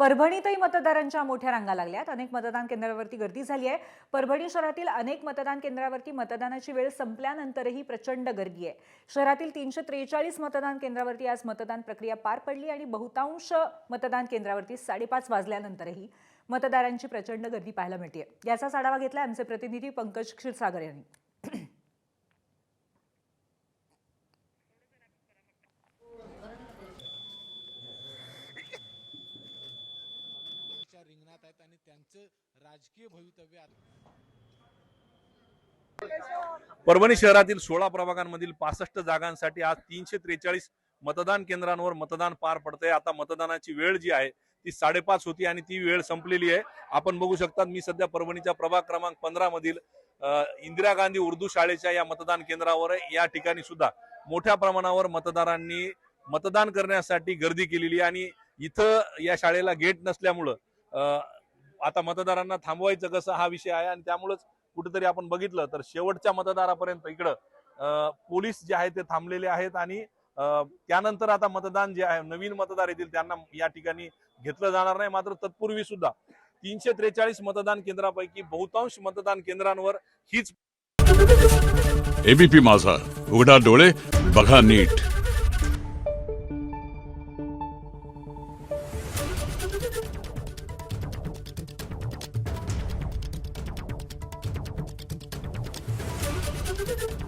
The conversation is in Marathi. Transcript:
परभणीतही मतदारांच्या मोठ्या रांगा लागल्यात। अनेक मतदान केंद्रावरती गर्दी झाली आहे। परभणी शहरातील अनेक मतदान केंद्रावरती मतदानाची वेळ संपल्यानंतरही प्रचंड गर्दी आहे। शहरातील 343 मतदान केंद्रावरती आज मतदान प्रक्रिया पार पडली आणि बहुतांश मतदान केंद्रावरती 5:30 वाजल्यानंतरही मतदारांची प्रचंड गर्दी पाहायला मिळते। याचा आढावा घेतला आमचे प्रतिनिधी पंकज क्षीरसागर यांनी। रिंगणात आहेत आणि त्यांचं राजकीय भवितव्य परभणी शहरातील 16 प्रभागांमधील 65 जागांसाठी आज 343 मतदान केंद्रांवर मतदान पार पडतंय। आता मतदानाची वेळ जी आहे ती 5:30 होती आणि ती वेळ संपलेली आहे। आपण बघू शकता मी सध्या परभणीच्या प्रभाग क्रमांक 15 मधील इंदिरा गांधी उर्दू शाळेच्या या मतदान केंद्रावर आहे। या ठिकाणी सुद्धा मोठ्या प्रमाणावर मतदारांनी मतदान करण्यासाठी गर्दी केलेली आहे आणि इथं या शाळेला गेट नसल्यामुळं आता मतदारांना थांबवायचं कसं हा विषय आहे आणि त्यामुळेच कुठेतरी आपण बघितलं तर शेवटच्या मतदारापर्यंत इकडं पोलीस जे आहे ते थांबलेले आहेत आणि त्यानंतर आता मतदान जे आहे नवीन मतदार येतील त्यांना या ठिकाणी घेतलं जाणार नाही। मात्र तत्पूर्वी सुद्धा 343 मतदान केंद्रापैकी बहुतांश मतदान केंद्रांवर हीच एबीपी माझा, उघडा डोळे बघा नीट। Thank you.